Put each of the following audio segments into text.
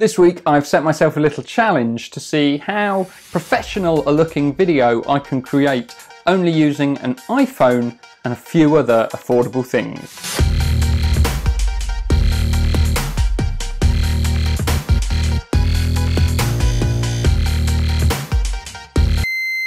This week I've set myself a little challenge to see how professional a looking video I can create only using an iPhone and a few other affordable things.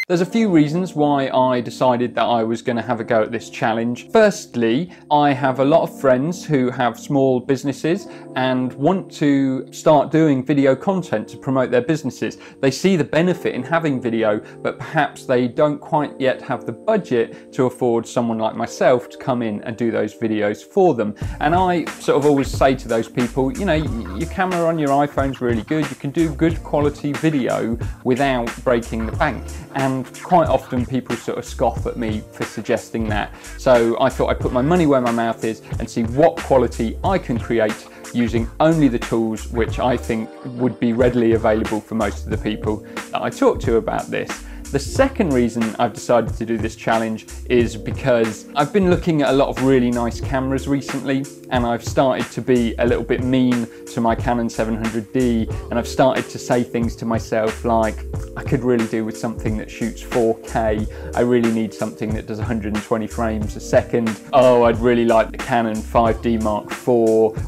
There's a few reasons why I decided that I was going to have a go at this challenge. Firstly, I have a lot of friends who have small businesses and want to start doing video content to promote their businesses. They see the benefit in having video, but perhaps they don't quite yet have the budget to afford someone like myself to come in and do those videos for them. And I sort of always say to those people, you know, your camera on your iPhone's really good. You can do good quality video without breaking the bank. And quite often people sort of scoff at me for suggesting that. So I thought I'd put my money where my mouth is and see what quality I can create using only the tools which I think would be readily available for most of the people that I talk to about this. The second reason I've decided to do this challenge is because I've been looking at a lot of really nice cameras recently, and I've started to be a little bit mean to my Canon 700D, and I've started to say things to myself like, I could really do with something that shoots 4K. I really need something that does 120 frames a second. Oh, I'd really like the Canon 5D Mark IV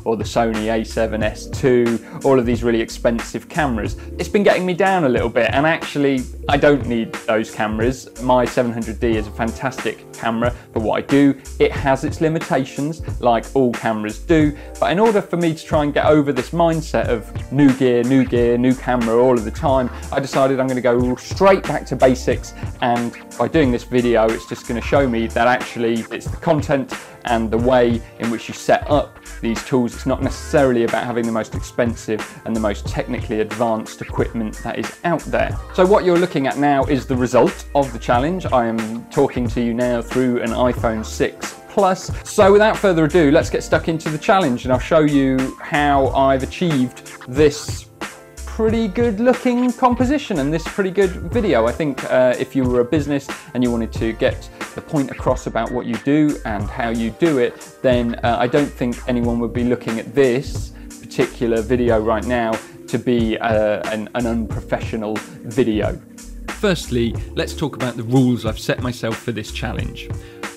or the Sony a7S II, all of these really expensive cameras. It's been getting me down a little bit, and actually I don't need those cameras. My 700D is a fantastic camera for what I do. It has its limitations, like all cameras do, but in order for me to try and get over this mindset of new gear, new camera all of the time, I decided I'm going to go straight back to basics, and by doing this video it's just going to show me that actually it's the content and the way in which you set up these tools. It's not necessarily about having the most expensive and the most technically advanced equipment that is out there. So what you're looking at now is the result of the challenge. I am talking to you now through an iPhone 6 Plus. So without further ado, let's get stuck into the challenge and I'll show you how I've achieved this pretty good looking composition and this pretty good video. I think if you were a business and you wanted to get the point across about what you do and how you do it, then I don't think anyone would be looking at this particular video right now to be an unprofessional video. Firstly, let's talk about the rules I've set myself for this challenge.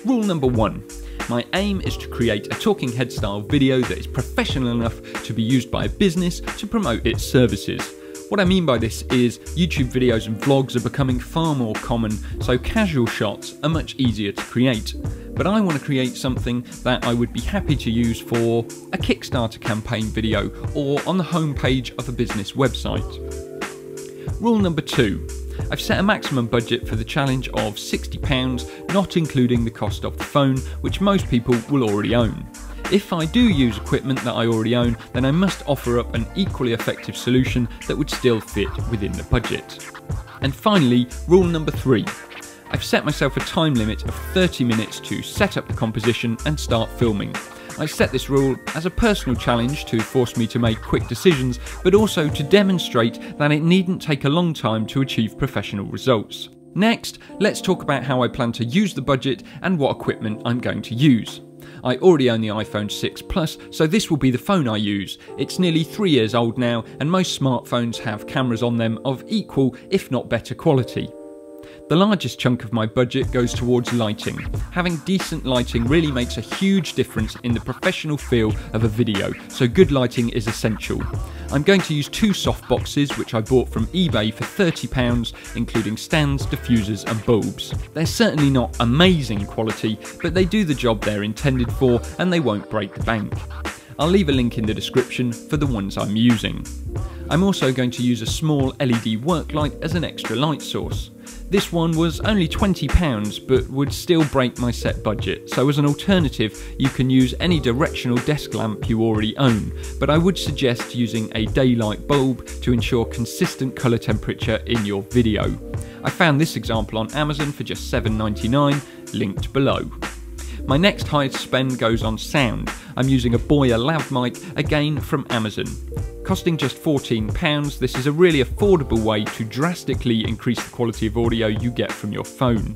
Rule number 1. My aim is to create a talking head style video that is professional enough to be used by a business to promote its services. What I mean by this is YouTube videos and vlogs are becoming far more common, so casual shots are much easier to create. But I want to create something that I would be happy to use for a Kickstarter campaign video or on the homepage of a business website. Rule number 2. I've set a maximum budget for the challenge of £60, not including the cost of the phone, which most people will already own. If I do use equipment that I already own, then I must offer up an equally effective solution that would still fit within the budget. And finally, rule number 3. I've set myself a time limit of 30 minutes to set up the composition and start filming. I set this rule as a personal challenge to force me to make quick decisions, but also to demonstrate that it needn't take a long time to achieve professional results. Next, let's talk about how I plan to use the budget and what equipment I'm going to use. I already own the iPhone 6 Plus, so this will be the phone I use. It's nearly 3 years old now, and most smartphones have cameras on them of equal, if not better quality. The largest chunk of my budget goes towards lighting. Having decent lighting really makes a huge difference in the professional feel of a video, so good lighting is essential. I'm going to use 2 softboxes which I bought from eBay for £30, including stands, diffusers and bulbs. They're certainly not amazing quality, but they do the job they're intended for and they won't break the bank. I'll leave a link in the description for the ones I'm using. I'm also going to use a small LED work light as an extra light source. This one was only £20 but would still break my set budget, so as an alternative you can use any directional desk lamp you already own, but I would suggest using a daylight bulb to ensure consistent colour temperature in your video. I found this example on Amazon for just £7.99, linked below. My next highest spend goes on sound. I'm using a Boya lav mic, again from Amazon. Costing just £14, this is a really affordable way to drastically increase the quality of audio you get from your phone.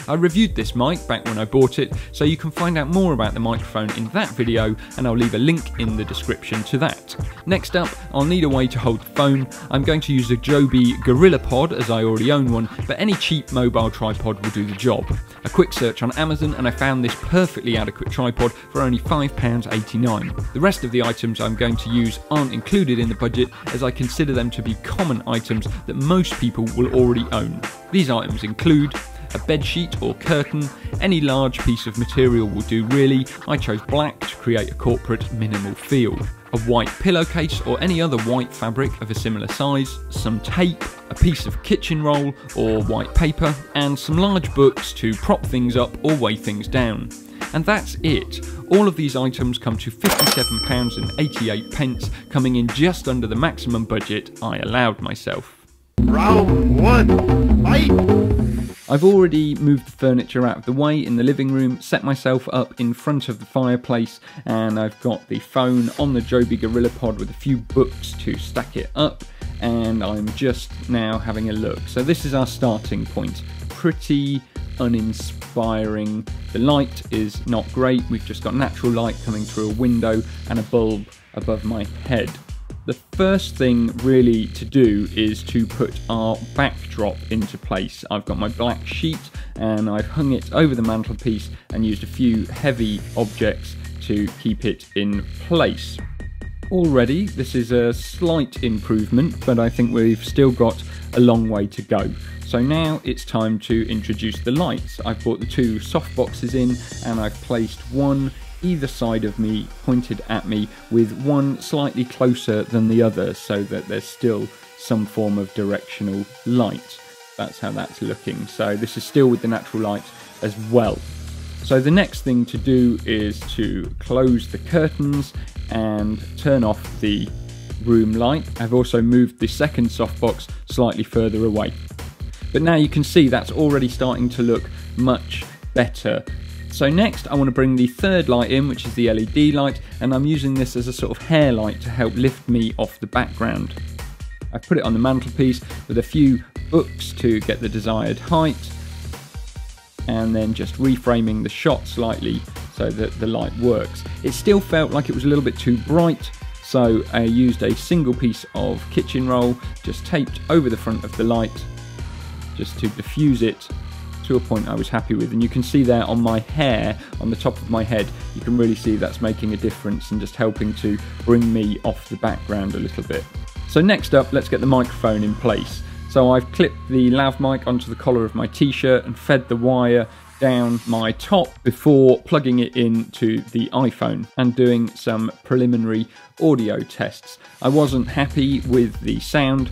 I reviewed this mic back when I bought it, so you can find out more about the microphone in that video, and I'll leave a link in the description to that. Next up, I'll need a way to hold the phone. I'm going to use a Joby GorillaPod as I already own one, but any cheap mobile tripod will do the job. A quick search on Amazon and I found this perfectly adequate tripod for only £5.89. The rest of the items I'm going to use aren't included in the budget, as I consider them to be common items that most people will already own. These items include a bedsheet or curtain. Any large piece of material will do really. I chose black to create a corporate minimal feel. A white pillowcase or any other white fabric of a similar size, some tape, a piece of kitchen roll or white paper, and some large books to prop things up or weigh things down. And that's it. All of these items come to £57.88, coming in just under the maximum budget I allowed myself. Round one, fight! I've already moved the furniture out of the way in the living room, set myself up in front of the fireplace, and I've got the phone on the Joby GorillaPod with a few books to stack it up, and I'm just now having a look. So this is our starting point. Pretty uninspiring. The light is not great. We've just got natural light coming through a window and a bulb above my head. The first thing really to do is to put our backdrop into place. I've got my black sheet and I've hung it over the mantelpiece and used a few heavy objects to keep it in place. Already this is a slight improvement, but I think we've still got a long way to go. So now it's time to introduce the lights. I've brought the two soft boxes in and I've placed one either side of me, pointed at me, with one slightly closer than the other so that there's still some form of directional light. That's how that's looking. So this is still with the natural light as well. So the next thing to do is to close the curtains and turn off the room light. I've also moved the second softbox slightly further away. But now you can see that's already starting to look much better. So next I want to bring the third light in, which is the LED light, and I'm using this as a sort of hair light to help lift me off the background. I've put it on the mantelpiece with a few books to get the desired height, and then just reframing the shot slightly so that the light works. It still felt like it was a little bit too bright, so I used a single piece of kitchen roll just taped over the front of the light just to diffuse it to a point I was happy with. And you can see there on my hair, on the top of my head, you can really see that's making a difference and just helping to bring me off the background a little bit. So next up, let's get the microphone in place. So I've clipped the lav mic onto the collar of my t-shirt and fed the wire down my top before plugging it into the iPhone and doing some preliminary audio tests. I wasn't happy with the sound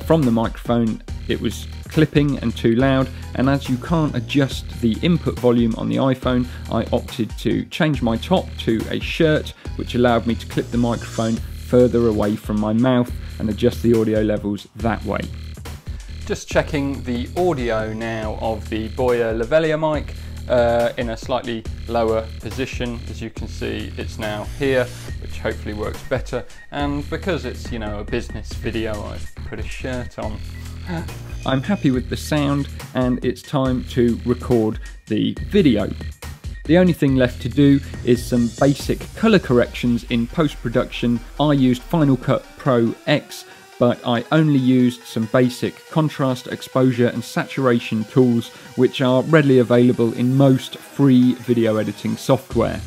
from the microphone. It was clipping and too loud, and as you can't adjust the input volume on the iPhone, I opted to change my top to a shirt, which allowed me to clip the microphone further away from my mouth and adjust the audio levels that way. Just checking the audio now of the Boya Lavalier mic in a slightly lower position. As you can see, it's now here, which hopefully works better. And because it's, you know, a business video, I've put a shirt on. I'm happy with the sound, and it's time to record the video. The only thing left to do is some basic colour corrections in post-production. I used Final Cut Pro X, but I only used some basic contrast, exposure and saturation tools, which are readily available in most free video editing software.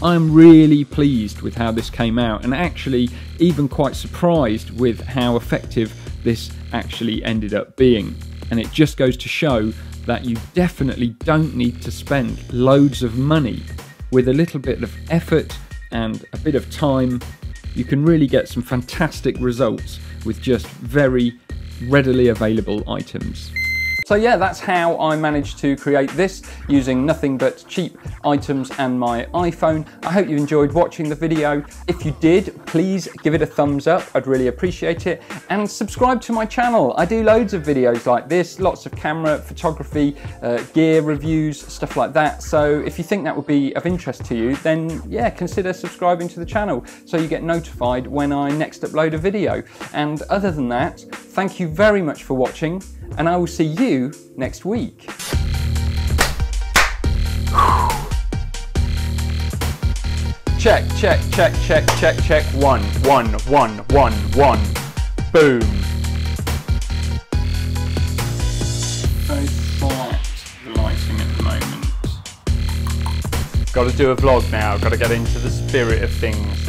I'm really pleased with how this came out, and actually even quite surprised with how effective this actually ended up being. And it just goes to show that you definitely don't need to spend loads of money. With a little bit of effort and a bit of time, you can really get some fantastic results with just very readily available items. So yeah, that's how I managed to create this using nothing but cheap items and my iPhone. I hope you enjoyed watching the video. If you did, please give it a thumbs up. I'd really appreciate it. And subscribe to my channel. I do loads of videos like this, lots of camera, photography, gear reviews, stuff like that. So if you think that would be of interest to you, then yeah, consider subscribing to the channel so you get notified when I next upload a video. And other than that, thank you very much for watching, and I will see you next week. Check, check, check, check, check, check. One. Boom. Very flat, the lighting at the moment. Got to do a vlog now, got to get into the spirit of things.